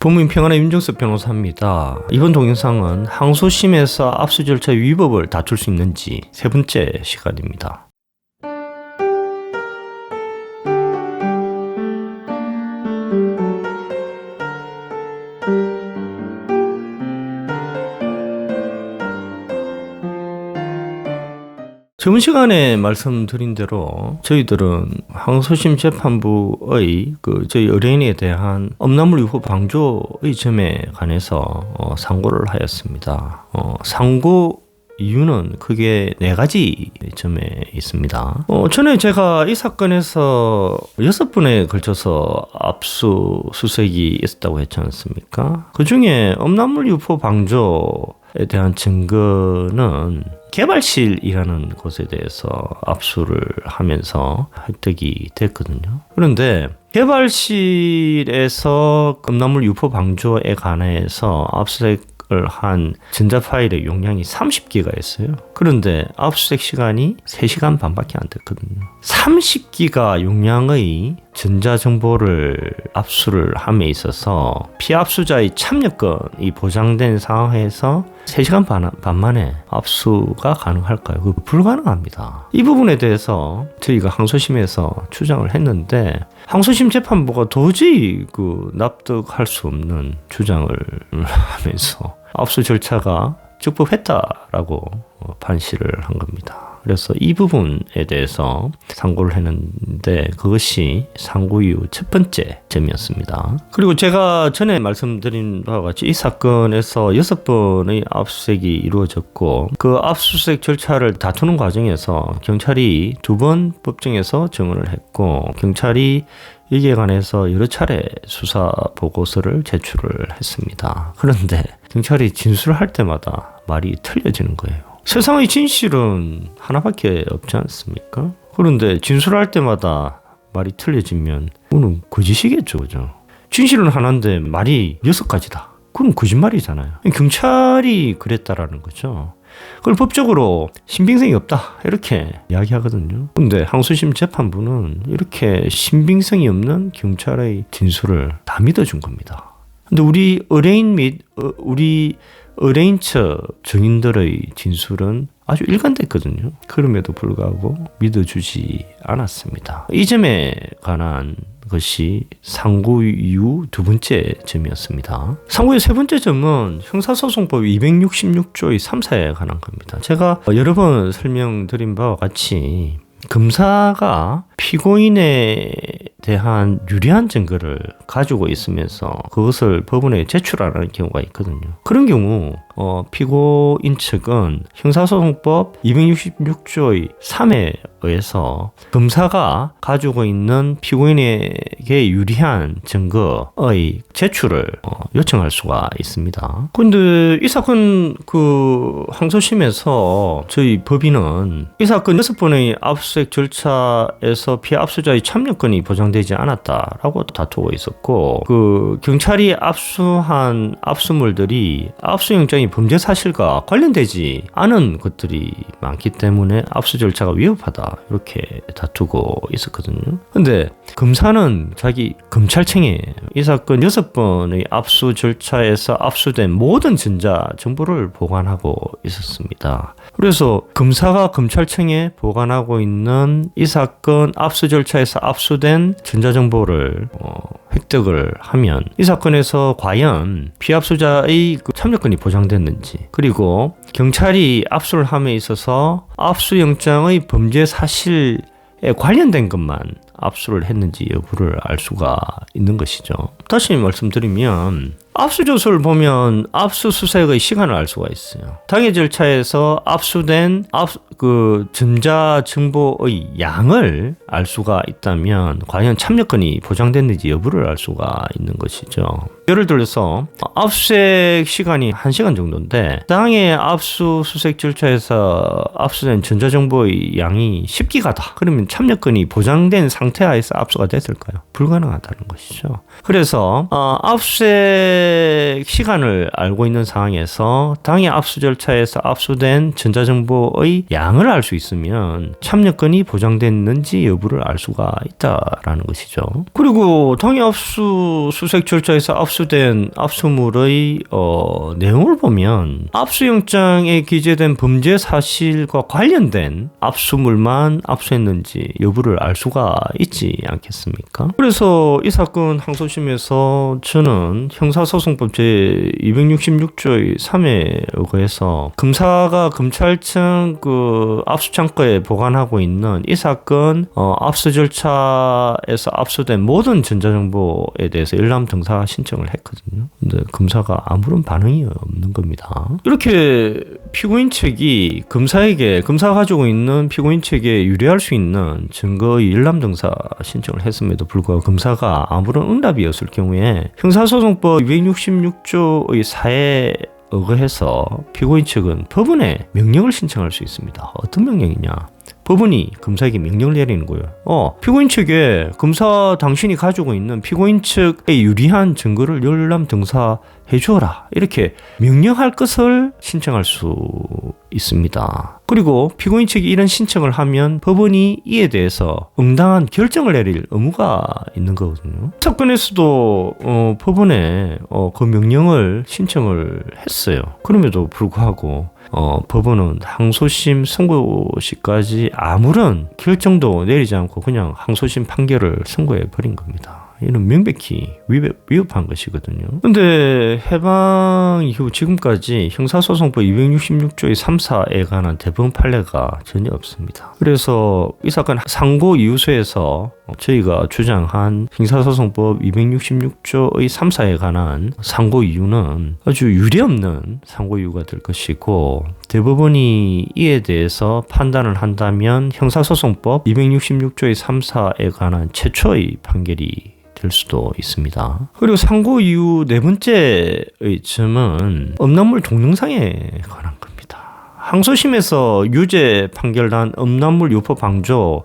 국민평화의 윤정석 변호사입니다. 이번 동영상은 항소심에서 압수 절차 위법을 다툴 수 있는지 세 번째 시간입니다. 저번 시간에 말씀드린 대로 저희들은 항소심 재판부의 저희 의뢰인에 대한 음란물 유포 방조의 점에 관해서 상고를 하였습니다. 상고 이유는 크게 4가지 점에 있습니다. 전에 제가 이 사건에서 6번에 걸쳐서 압수수색이 있었다고 했지 않습니까? 그 중에 음란물 유포 방조에 대한 증거는 개발실이라는 곳에 대해서 압수를 하면서 획득이 됐거든요. 그런데 개발실에서 음란물 유포 방조에 관해서 압수수색을 한 전자 파일의 용량이 30기가였어요. 그런데 압수수색 시간이 3시간 반밖에 안 됐거든요. 30기가 용량의 전자정보를 압수를 함에 있어서 피압수자의 참여권이 보장된 상황에서 3시간 반 만에 압수가 가능할까요? 그거 불가능합니다. 이 부분에 대해서 저희가 항소심에서 주장을 했는데 항소심 재판부가 도저히 납득할 수 없는 주장을 하면서 압수 절차가 적법했다라고 판시를 한 겁니다. 그래서 이 부분에 대해서 상고를 했는데 그것이 상고 이후 첫 번째 점이었습니다. 그리고 제가 전에 말씀드린 바와 같이 이 사건에서 6번의 압수수색이 이루어졌고 그 압수수색 절차를 다투는 과정에서 경찰이 2번 법정에서 증언을 했고 경찰이 이에 관해서 여러 차례 수사 보고서를 제출을 했습니다. 그런데 경찰이 진술할 때마다 말이 틀려지는 거예요. 세상의 진실은 하나밖에 없지 않습니까? 그런데 진술할 때마다 말이 틀려지면 그건 거짓이겠죠, 그죠? 진실은 하나인데 말이 6가지다. 그건 거짓말이잖아요. 경찰이 그랬다라는 거죠. 그걸 법적으로 신빙성이 없다 이렇게 이야기하거든요. 근데 항소심 재판부는 이렇게 신빙성이 없는 경찰의 진술을 다 믿어준 겁니다. 근데 우리 의뢰인 및 우리 의뢰인 측 증인들의 진술은 아주 일관됐거든요. 그럼에도 불구하고 믿어주지 않았습니다. 이 점에 관한 것이 상고 이후 2번째 점이었습니다. 상고의 3번째 점은 형사소송법 266조의 3사에 관한 겁니다. 제가 여러 번 설명드린 바와 같이 검사가 피고인에 대한 유리한 증거를 가지고 있으면서 그것을 법원에 제출하는 경우가 있거든요. 그런 경우 피고인 측은 형사소송법 266조의 3에 의해서 검사가 가지고 있는 피고인에게 유리한 증거의 제출을 요청할 수가 있습니다. 그런데 이 사건 항소심에서 저희 법인은 이 사건 6번의 압수수색 절차에서 피압수자의 참여권이 보장되지 않았다라고 다투고 있었고 경찰이 압수한 압수물들이 압수영장이 범죄 사실과 관련되지 않은 것들이 많기 때문에 압수 절차가 위법하다 이렇게 다투고 있었거든요. 근데 검사는 자기 검찰청에 이 사건 6번의 압수 절차에서 압수된 모든 전자 정보를 보관하고 있었습니다. 그래서 검사가 검찰청에 보관하고 있는 이 사건 압수 절차에서 압수된 전자정보를 획득을 하면 이 사건에서 과연 피압수자의 참여권이 보장됐는지 그리고 경찰이 압수를 함에 있어서 압수영장의 범죄 사실에 관련된 것만 압수를 했는지 여부를 알 수가 있는 것이죠. 다시 말씀드리면 압수조서를 보면 압수수색의 시간을 알 수가 있어요. 당해 절차에서 압수된 전자정보의 양을 알 수가 있다면 과연 참여권이 보장됐는지 여부를 알 수가 있는 것이죠. 예를 들어서 압수수색 시간이 1시간 정도인데 당해 압수수색 절차에서 압수된 전자정보의 양이 10기가다. 그러면 참여권이 보장된 상태 하에서 압수가 됐을까요? 불가능하다는 것이죠. 그래서 압수수색 압수수색 시간을 알고 있는 상황에서 당의 압수 절차에서 압수된 전자정보의 양을 알 수 있으면 참여권이 보장됐는지 여부를 알 수가 있다라는 것이죠. 그리고 당의 압수수색 절차에서 압수된 압수물의 내용을 보면 압수영장에 기재된 범죄 사실과 관련된 압수물만 압수했는지 여부를 알 수가 있지 않겠습니까? 그래서 이 사건 항소심에서 저는 형사소송법 제266조의 3회에 의거해서 검사가 검찰청 그 압수창고에 보관하고 있는 이 사건 압수 절차에서 압수된 모든 전자정보에 대해서 열람등사 신청을 했거든요. 근데 검사가 아무런 반응이 없는 겁니다. 이렇게 피고인 측이 검사가 가지고 있는 피고인 측에 유리할 수 있는 증거의 열람등사 신청을 했음에도 불구하고 검사가 아무런 응답이 없을 경우에 형사소송법 266조의 4에 의거해서 피고인 측은 법원에 명령을 신청할 수 있습니다. 어떤 명령이냐? 법원이 검사에게 명령을 내리는 거예요. 피고인 측에 검사 당신이 가지고 있는 피고인 측에 유리한 증거를 열람 등사해 주어라. 이렇게 명령할 것을 신청할 수 있습니다. 그리고 피고인 측이 이런 신청을 하면 법원이 이에 대해서 응당한 결정을 내릴 의무가 있는 거거든요. 사건에서도 법원에 그 명령을 신청을 했어요. 그럼에도 불구하고 법원은 항소심 선고시까지 아무런 결정도 내리지 않고 그냥 항소심 판결을 선고해 버린 겁니다. 이는 명백히 위협한 것이거든요. 근데 해방 이후 지금까지 형사소송법 266조의 3, 4에 관한 대법원 판례가 전혀 없습니다. 그래서 이 사건 상고 이유서에서 저희가 주장한 형사소송법 266조의 3, 4에 관한 상고 이유는 아주 유례없는 상고 이유가 될 것이고, 대법원이 이에 대해서 판단을 한다면 형사소송법 266조의 3, 4에 관한 최초의 판결이 될 수도 있습니다. 그리고 상고 이후 네 번째의 점은 음란물 동영상에 관한 겁니다. 항소심에서 유죄 판결난 음란물 유포 방조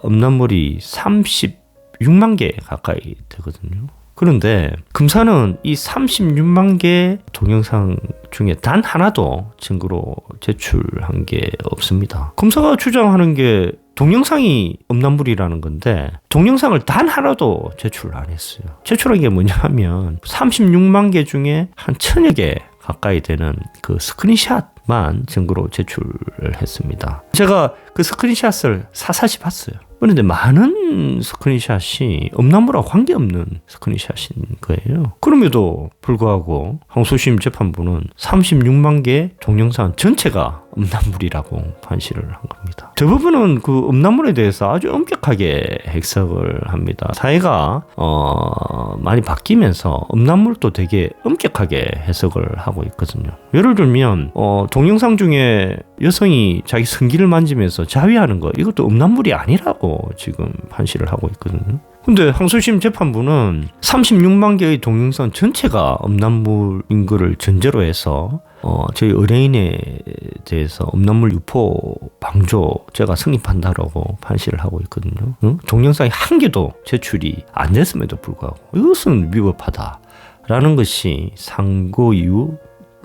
음란물이 36만 개 가까이 되거든요. 그런데 검사는 이 36만 개 동영상 중에 단 하나도 증거로 제출한 게 없습니다. 검사가 주장하는 게 동영상이 음란물이라는 건데 동영상을 단 하나도 제출 안 했어요. 제출한 게 뭐냐 하면 36만 개 중에 한 1000여 개 가까이 되는 그 스크린샷만 증거로 제출을 했습니다. 제가 그 스크린샷을 사사시 봤어요. 그런데 많은 스크린샷이 음란물하고 관계없는 스크린샷인 거예요. 그럼에도 불구하고 항소심 재판부는 36만 개 동영상 전체가 음란물이라고 판시를 한 겁니다. 대부분은 그 음란물에 대해서 아주 엄격하게 해석을 합니다. 사회가 많이 바뀌면서 음란물도 되게 엄격하게 해석을 하고 있거든요. 예를 들면 동영상 중에 여성이 자기 성기를 만지면서 자위하는 거, 이것도 음란물이 아니라고 지금 판시를 하고 있거든요. 근데 항소심 재판부는 36만 개의 동영상 전체가 음란물인 거를 전제로 해서 저희 의뢰인에 대해서 음란물 유포 방조죄가 성립한다라고 판시를 하고 있거든요. 동영상이 한 개도 제출이 안 됐음에도 불구하고 이것은 위법하다라는 것이 상고 이후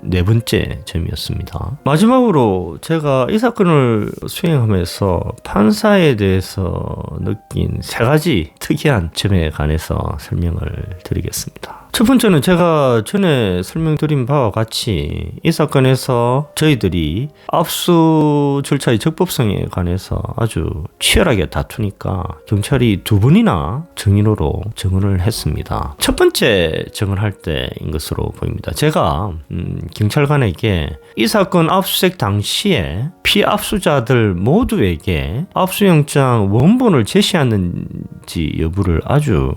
네 번째 점이었습니다. 마지막으로 제가 이 사건을 수행하면서 판사에 대해서 느낀 세 가지 특이한 점에 관해서 설명을 드리겠습니다. 첫 번째는 제가 전에 설명드린 바와 같이 이 사건에서 저희들이 압수 절차의 적법성에 관해서 아주 치열하게 다투니까 경찰이 2번이나 증인으로 증언을 했습니다. 첫 번째 증언할 때인 것으로 보입니다. 제가 경찰관에게 이 사건 압수수색 당시에 피압수자들 모두에게 압수영장 원본을 제시하는지 여부를 아주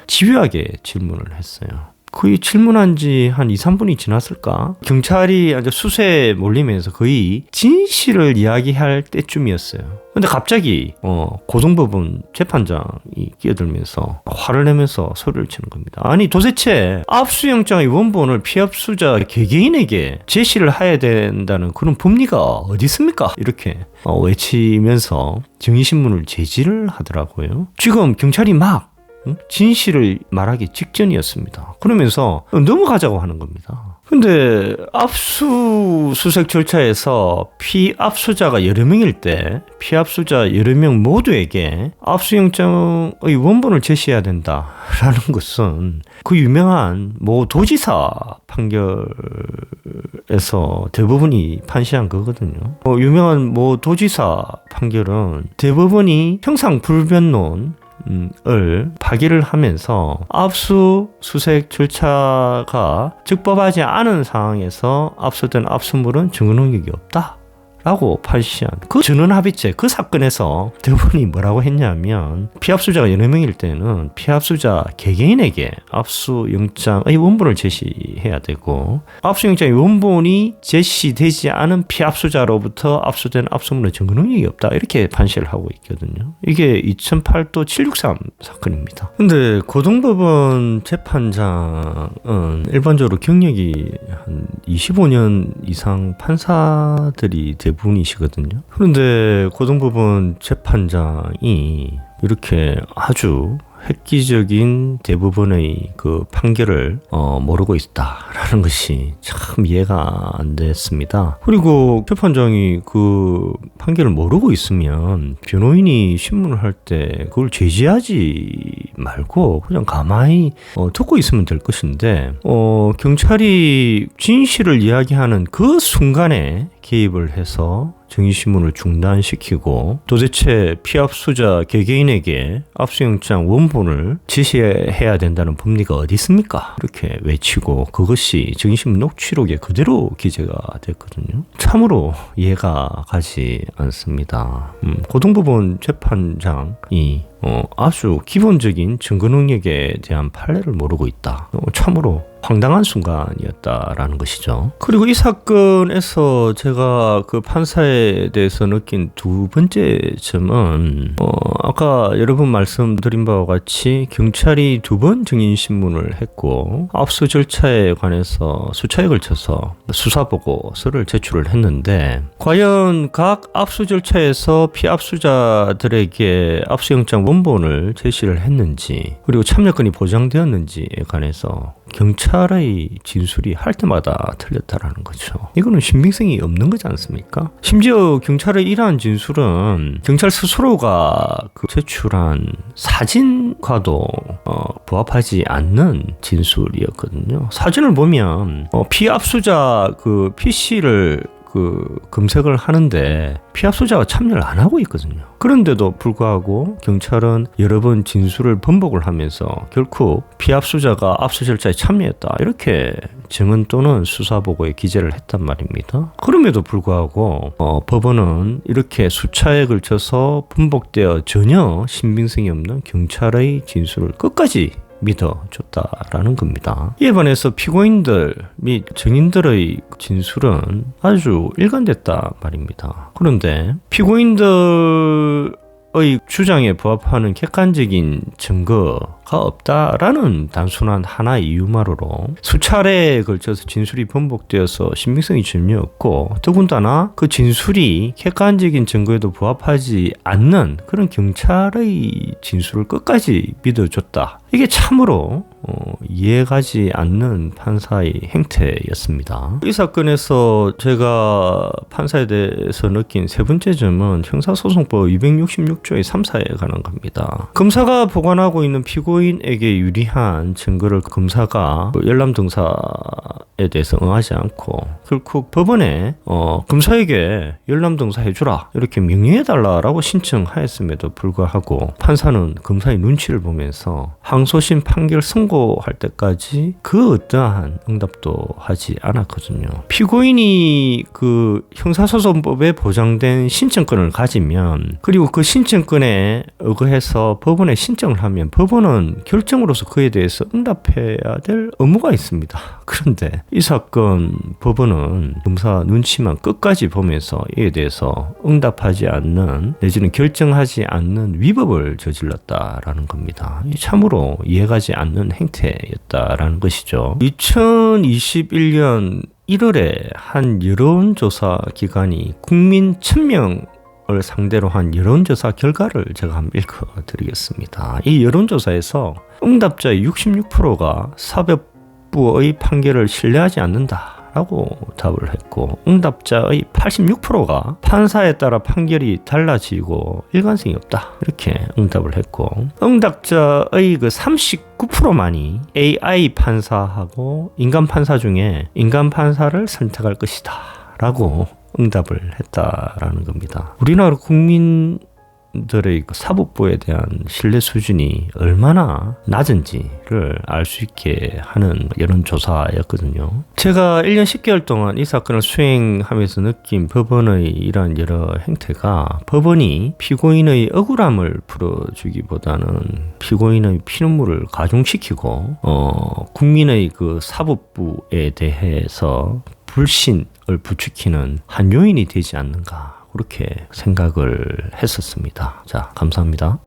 집요하게 질문을 했어요. 거의 질문한 지 한 2-3분이 지났을까? 경찰이 아주 수세에 몰리면서 거의 진실을 이야기할 때쯤이었어요. 근데 갑자기 고등법원 재판장이 끼어들면서 화를 내면서 소리를 치는 겁니다. 아니 도대체 압수영장의 원본을 피압수자 개개인에게 제시를 해야 된다는 그런 법리가 어디 있습니까? 이렇게 외치면서 증인신문을 제지를 하더라고요. 지금 경찰이 막 진실을 말하기 직전이었습니다. 그러면서 넘어가자고 하는 겁니다. 근데 압수수색 절차에서 피압수자가 여러 명일 때 피압수자 여러 명 모두에게 압수영장의 원본을 제시해야 된다라는 것은 그 유명한 모 도지사 판결에서 대법원이 판시한 거거든요. 유명한 모 도지사 판결은 대법원이 형상 불변론 을 파기를 하면서 압수수색 절차가 적법하지 않은 상황에서 압수된 압수물은 증거 능력이 없다 라고 판시한 그 전원합의체 그 사건에서 대법원이 뭐라고 했냐면 피압수자가 여러 명일 때는 피압수자 개개인에게 압수영장의 원본을 제시해야 되고 압수영장의 원본이 제시되지 않은 피압수자로부터 압수된 압수물은 증거 능력이 없다 이렇게 판시를 하고 있거든요. 이게 2008도 763 사건입니다. 근데 고등법원 재판장은 일반적으로 경력이 한 25년 이상 판사들이 대부분이시거든요. 그런데 고등법원 재판장이 이렇게 아주 획기적인 대부분의 그 판결을 모르고 있다라는 것이 참 이해가 안 됐습니다. 그리고 재판장이 그 판결을 모르고 있으면 변호인이 신문을 할 때 그걸 제지하지 말고 그냥 가만히 듣고 있으면 될 것인데 경찰이 진실을 이야기하는 그 순간에 개입을 해서 정의신문을 중단시키고 도대체 피압수자 개개인에게 압수영장 원본을 제시해야 된다는 법리가 어디 있습니까? 이렇게 외치고 그것이 정의신문 녹취록에 그대로 기재가 됐거든요. 참으로 이해가 가지 않습니다. 고등법원 재판장이 아주 기본적인 증거 능력에 대한 판례를 모르고 있다. 참으로 황당한 순간이었다라는 것이죠. 그리고 이 사건에서 제가 그 판사에 대해서 느낀 두 번째 점은 아까 여러 번 말씀드린 바와 같이 경찰이 두 번 증인신문을 했고 압수 절차에 관해서 수차에 걸쳐서 수사보고서를 제출을 했는데 과연 각 압수 절차에서 피압수자들에게 압수영장 원본을 제시를 했는지 그리고 참여권이 보장되었는지에 관해서 경찰의 진술이 할 때마다 틀렸다라는 거죠. 이거는 신빙성이 없는 거지 않습니까? 심지어 경찰의 이러한 진술은 경찰 스스로가 그 제출한 사진과도 부합하지 않는 진술이었거든요. 사진을 보면 피압수자 그 PC를 검색을 하는데 피압수자가 참여를 안 하고 있거든요. 그런데도 불구하고 경찰은 여러 번 진술을 번복을 하면서 결국 피압수자가 압수 절차에 참여했다 이렇게 증언 또는 수사보고에 기재를 했단 말입니다. 그럼에도 불구하고 법원은 이렇게 수차에 걸쳐서 번복되어 전혀 신빙성이 없는 경찰의 진술을 끝까지 믿어줬다라는 겁니다. 이에 반해서 피고인들 및 증인들의 진술은 아주 일관됐다 말입니다. 그런데 피고인들의 주장에 부합하는 객관적인 증거가 없다라는 단순한 하나의 이유만으로 수차례에 걸쳐서 진술이 번복되어서 신빙성이 전혀 없고 더군다나 그 진술이 객관적인 증거에도 부합하지 않는 그런 경찰의 진술을 끝까지 믿어줬다. 이게 참으로 이해가지 않는 판사의 행태였습니다. 이 사건에서 제가 판사에 대해서 느낀 세 번째 점은 형사소송법 266조의 3사에 관한 겁니다. 검사가 보관하고 있는 피고인에게 유리한 증거를 검사가 열람등사에 대해서 응하지 않고 결국 법원에 검사에게 열람등사 해주라 이렇게 명령해달라라고 신청하였음에도 불구하고 판사는 검사의 눈치를 보면서 항소심 판결 선고할 때까지 그 어떠한 응답도 하지 않았거든요. 피고인이 그 형사소송법에 보장된 신청권을 가지면 그리고 그 신청권에 의거해서 법원에 신청을 하면 법원은 결정으로서 그에 대해서 응답해야 될 의무가 있습니다. 그런데 이 사건 법원은 검사 눈치만 끝까지 보면서 이에 대해서 응답하지 않는 내지는 결정하지 않는 위법을 저질렀다라는 겁니다. 참으로 이해가지 않는 행태였다라는 것이죠. 2021년 1월에 한 여론조사 기관이 국민 1000명을 상대로 한 여론조사 결과를 제가 한번 읽어드리겠습니다. 이 여론조사에서 응답자의 66%가 사법부의 판결을 신뢰하지 않는다라고 답을 했고, 응답자의 86%가 판사에 따라 판결이 달라지고 일관성이 없다 이렇게 응답을 했고, 응답자의 그 39%만이 AI 판사하고 인간 판사 중에 인간 판사를 선택할 것이다 라고 응답을 했다라는 겁니다. 우리나라 국민들의 사법부에 대한 신뢰 수준이 얼마나 낮은지를 알 수 있게 하는 여론조사였거든요. 제가 1년 10개월 동안 이 사건을 수행하면서 느낀 법원의 이러한 여러 행태가, 법원이 피고인의 억울함을 풀어주기보다는 피고인의 피눈물을 가중시키고 국민의 그 사법부에 대해서 불신을 부추기는 한 요인이 되지 않는가, 그렇게 생각을 했었습니다. 자, 감사합니다.